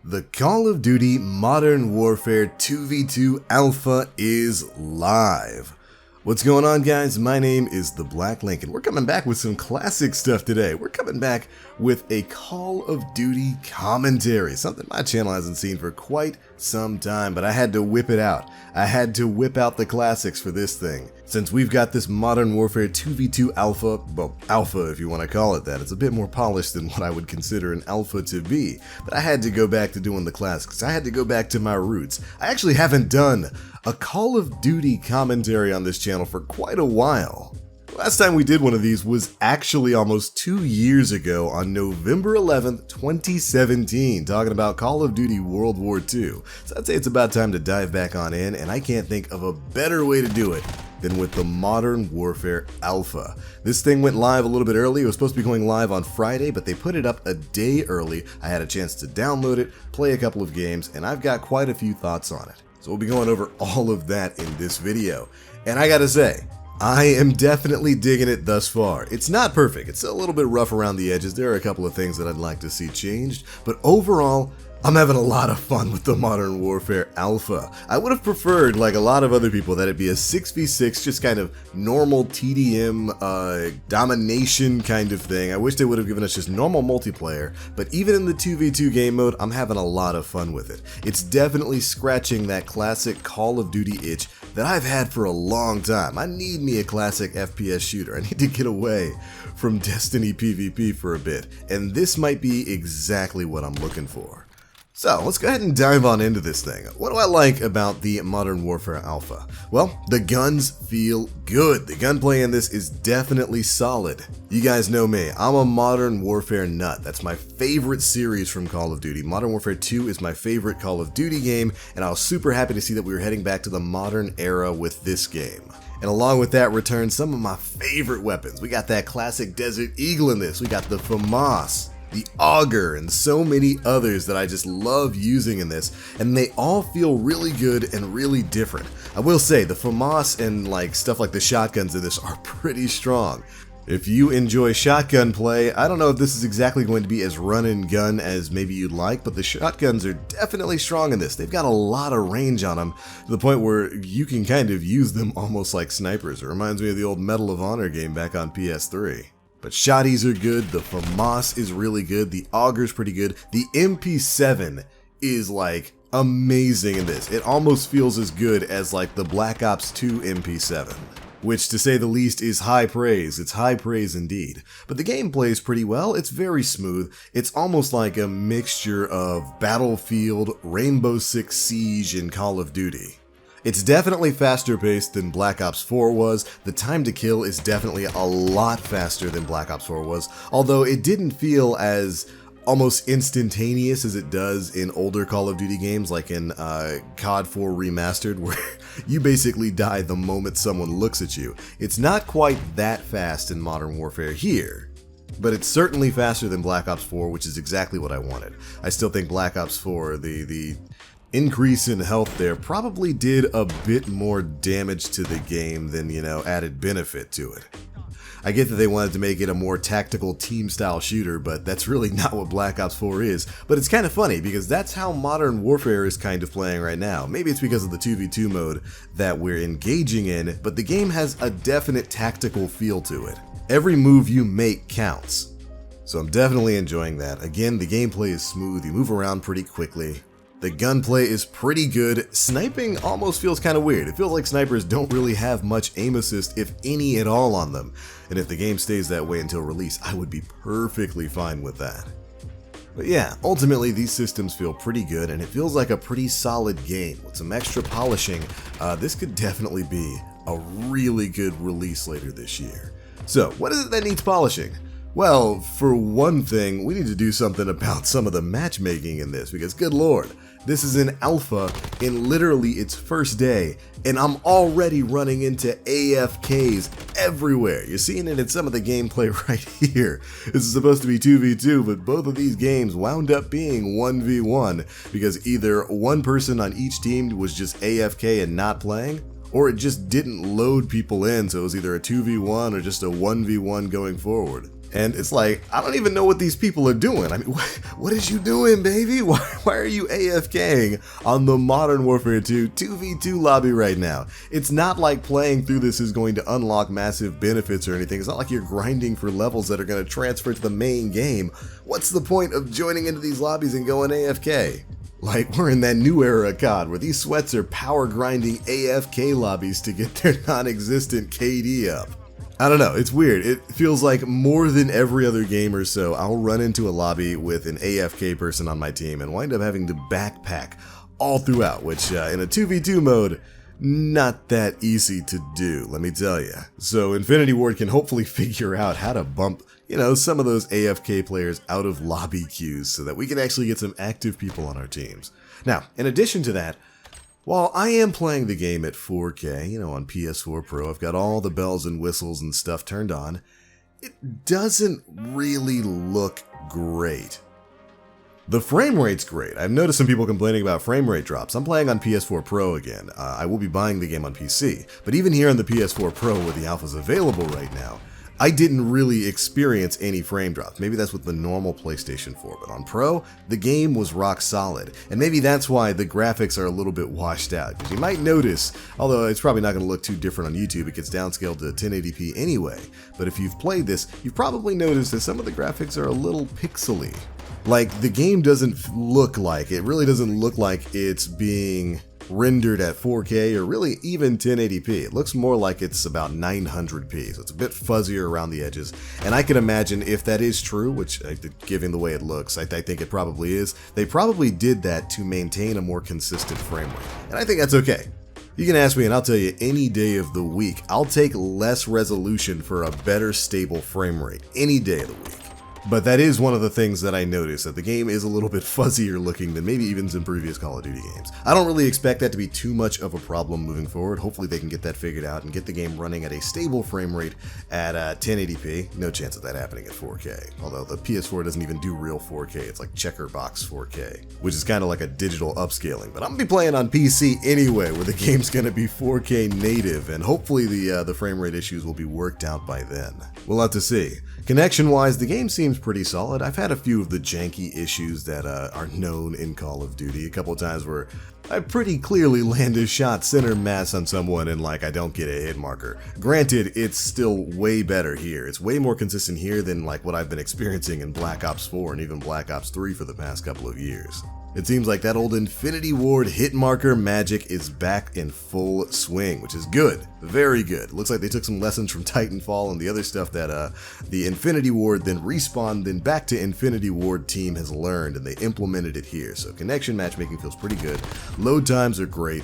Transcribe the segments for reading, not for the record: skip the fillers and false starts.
The Call of Duty Modern Warfare 2v2 Alpha is live. What's going on, guys? My name is The Black Link, and we're coming back with some classic stuff today. We're coming back with a Call of Duty commentary, something my channel hasn't seen for quite some time, but I had to whip it out. I had to whip out the classics for this thing. Since we've got this Modern Warfare 2v2 Alpha, well, Alpha if you want to call it that, it's a bit more polished than what I would consider an Alpha to be, but I had to go back to doing the classics. I had to go back to my roots. I actually haven't done a Call of Duty commentary on this channel for quite a while. Last time we did one of these was actually almost 2 years ago on November 11th, 2017, talking about Call of Duty World War II. So I'd say it's about time to dive back on in, and I can't think of a better way to do it than with the Modern Warfare Alpha. This thing went live a little bit early. It was supposed to be going live on Friday, but they put it up a day early. I had a chance to download it, play a couple of games, and I've got quite a few thoughts on it. So we'll be going over all of that in this video. And I gotta say, I am definitely digging it thus far. It's not perfect, it's a little bit rough around the edges. There are a couple of things that I'd like to see changed, but overall, I'm having a lot of fun with the Modern Warfare Alpha. I would have preferred, like a lot of other people, that it'd be a 6v6, just kind of normal TDM, domination kind of thing. I wish they would have given us just normal multiplayer, but even in the 2v2 game mode, I'm having a lot of fun with it. It's definitely scratching that classic Call of Duty itch that I've had for a long time. I need me a classic FPS shooter. I need to get away from Destiny PvP for a bit, and this might be exactly what I'm looking for. So let's go ahead and dive on into this thing. What do I like about the Modern Warfare Alpha? Well, the guns feel good. The gunplay in this is definitely solid. You guys know me, I'm a Modern Warfare nut. That's my favorite series from Call of Duty. Modern Warfare 2 is my favorite Call of Duty game, and I was super happy to see that we were heading back to the modern era with this game. And along with that return some of my favorite weapons. We got that classic Desert Eagle in this. We got the FAMAS, the Auger, and so many others that I just love using in this, and they all feel really good and really different. I will say, the FAMAS and like stuff like the shotguns in this are pretty strong. If you enjoy shotgun play, I don't know if this is exactly going to be as run and gun as maybe you'd like, but the shotguns are definitely strong in this. They've got a lot of range on them, to the point where you can kind of use them almost like snipers. It reminds me of the old Medal of Honor game back on PS3. But shotties are good, the FAMAS is really good, the Auger's pretty good, the MP7 is like amazing in this. It almost feels as good as like the Black Ops 2 MP7, which to say the least is high praise. It's high praise indeed. But the game plays pretty well, it's very smooth, it's almost like a mixture of Battlefield, Rainbow Six Siege, and Call of Duty. It's definitely faster paced than Black Ops 4 was. The time to kill is definitely a lot faster than Black Ops 4 was, although it didn't feel as almost instantaneous as it does in older Call of Duty games like in COD 4 Remastered, where you basically die the moment someone looks at you. It's not quite that fast in Modern Warfare here, but it's certainly faster than Black Ops 4, which is exactly what I wanted. I still think Black Ops 4, the increase in health there probably did a bit more damage to the game than, added benefit to it. I get that they wanted to make it a more tactical team-style shooter, but that's really not what Black Ops 4 is. But it's kind of funny, because that's how Modern Warfare is kind of playing right now. Maybe it's because of the 2v2 mode that we're engaging in, but the game has a definite tactical feel to it. Every move you make counts. So I'm definitely enjoying that. Again, the gameplay is smooth, you move around pretty quickly. The gunplay is pretty good. Sniping almost feels kind of weird. It feels like snipers don't really have much aim assist, if any at all, on them. And if the game stays that way until release, I would be perfectly fine with that. But yeah, ultimately these systems feel pretty good, and it feels like a pretty solid game. With some extra polishing, this could definitely be a really good release later this year. So, what is it that needs polishing? Well, for one thing, we need to do something about some of the matchmaking in this, because good lord, this is an alpha in literally its first day, and I'm already running into AFKs everywhere. You're seeing it in some of the gameplay right here. This is supposed to be 2v2, but both of these games wound up being 1v1, because either one person on each team was just AFK and not playing, or it just didn't load people in, so it was either a 2v1 or just a 1v1 going forward. And it's like, I don't even know what these people are doing. I mean, what is you doing, baby? Why are you AFKing on the Modern Warfare 2 2v2 lobby right now? It's not like playing through this is going to unlock massive benefits or anything. It's not like you're grinding for levels that are going to transfer to the main game. What's the point of joining into these lobbies and going AFK? Like, we're in that new era of COD where these sweats are power grinding AFK lobbies to get their non-existent KD up. I don't know, it's weird. It feels like more than every other game or so, I'll run into a lobby with an AFK person on my team and wind up having to backpack all throughout, which in a 2v2 mode, not that easy to do, let me tell you. So Infinity Ward can hopefully figure out how to bump, some of those AFK players out of lobby queues so that we can actually get some active people on our teams. Now, in addition to that, while I am playing the game at 4K, on PS4 Pro, I've got all the bells and whistles and stuff turned on, it doesn't really look great. The frame rate's great. I've noticed some people complaining about frame rate drops. I'm playing on PS4 Pro again. I will be buying the game on PC, but even here on the PS4 Pro where the alpha's available right now, I didn't really experience any frame drops. Maybe that's with the normal PlayStation 4, but on Pro, the game was rock solid. And maybe that's why the graphics are a little bit washed out. Because you might notice, although it's probably not going to look too different on YouTube, it gets downscaled to 1080p anyway. But if you've played this, you've probably noticed that some of the graphics are a little pixely. Like, the game it really doesn't look like it's being rendered at 4K or really even 1080p. It looks more like it's about 900p, so it's a bit fuzzier around the edges. And I can imagine if that is true, which given the way it looks, I think it probably is, they probably did that to maintain a more consistent frame rate. And I think that's okay. You can ask me and I'll tell you any day of the week, I'll take less resolution for a better stable frame rate any day of the week. But that is one of the things that I noticed, that the game is a little bit fuzzier looking than maybe even some previous Call of Duty games. I don't really expect that to be too much of a problem moving forward. Hopefully they can get that figured out and get the game running at a stable frame rate at 1080p. No chance of that happening at 4K. Although the PS4 doesn't even do real 4K. It's like checker box 4K, which is kind of like a digital upscaling. But I'm going to be playing on PC anyway, where the game's going to be 4K native, and hopefully the frame rate issues will be worked out by then. We'll have to see. Connection-wise, the game seems pretty solid. I've had a few of the janky issues that are known in Call of Duty. A couple of times where I pretty clearly land a shot center mass on someone and I don't get a hit marker. Granted, it's still way better here. It's way more consistent here than what I've been experiencing in Black Ops 4 and even Black Ops 3 for the past couple of years. It seems like that old Infinity Ward hit marker magic is back in full swing, which is good. Very good. Looks like they took some lessons from Titanfall and the other stuff that the Infinity Ward then Respawn then back to Infinity Ward team has learned, and they implemented it here. So connection matchmaking feels pretty good. Load times are great.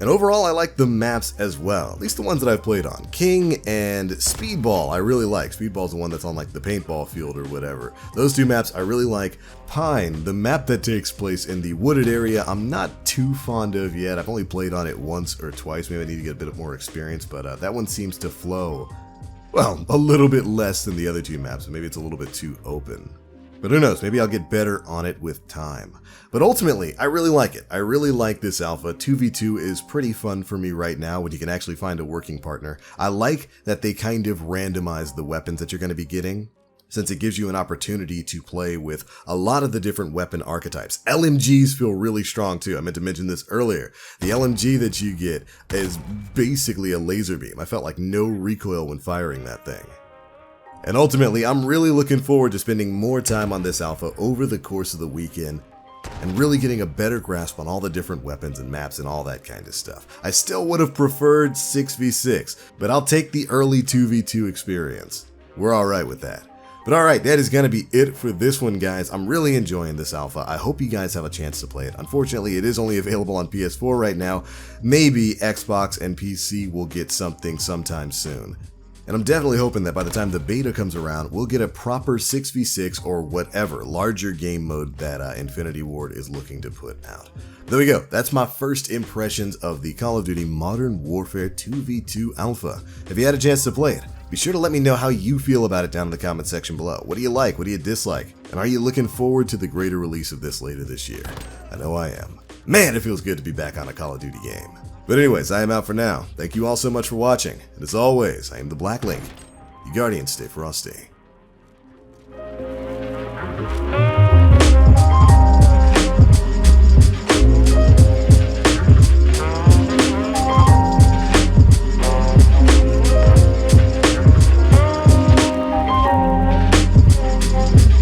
And overall, I like the maps as well, at least the ones that I've played on. King and Speedball, I really like. Speedball's the one that's on the paintball field or whatever. Those two maps I really like. Pine, the map that takes place in the wooded area, I'm not too fond of yet. I've only played on it once or twice. Maybe I need to get a bit more experience, but that one seems to flow, well, a little bit less than the other two maps. Maybe it's a little bit too open. But who knows, maybe I'll get better on it with time. But ultimately, I really like it. I really like this alpha. 2v2 is pretty fun for me right now when you can actually find a working partner. I like that they kind of randomize the weapons that you're going to be getting, since it gives you an opportunity to play with a lot of the different weapon archetypes. LMGs feel really strong too. I meant to mention this earlier. The LMG that you get is basically a laser beam. I felt like no recoil when firing that thing. And ultimately, I'm really looking forward to spending more time on this alpha over the course of the weekend and really getting a better grasp on all the different weapons and maps and all that kind of stuff. I still would have preferred 6v6, but I'll take the early 2v2 experience. We're alright with that. But alright, that is going to be it for this one, guys. I'm really enjoying this alpha. I hope you guys have a chance to play it. Unfortunately, it is only available on PS4 right now. Maybe Xbox and PC will get something sometime soon. And I'm definitely hoping that by the time the beta comes around, we'll get a proper 6v6 or whatever larger game mode that Infinity Ward is looking to put out. There we go. That's my first impressions of the Call of Duty Modern Warfare 2v2 Alpha. If you had a chance to play it, be sure to let me know how you feel about it down in the comment section below. What do you like? What do you dislike? And are you looking forward to the greater release of this later this year? I know I am. Man, it feels good to be back on a Call of Duty game. But anyways, I am out for now. Thank you all so much for watching, and as always, I am the Black Link. You Guardians, stay frosty.